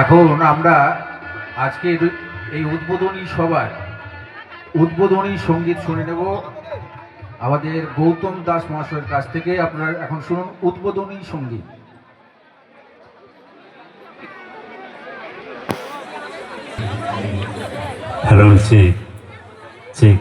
এখন আমরা আজকে এই উদ্বোধনী সভায় উদ্বোধনী সঙ্গীত শুনে নেব আমাদের গৌতম দাস মহাশয়ের কাছ থেকে। আপনারা এখন শুনুন উদ্বোধনী সঙ্গীত। Hello, check check.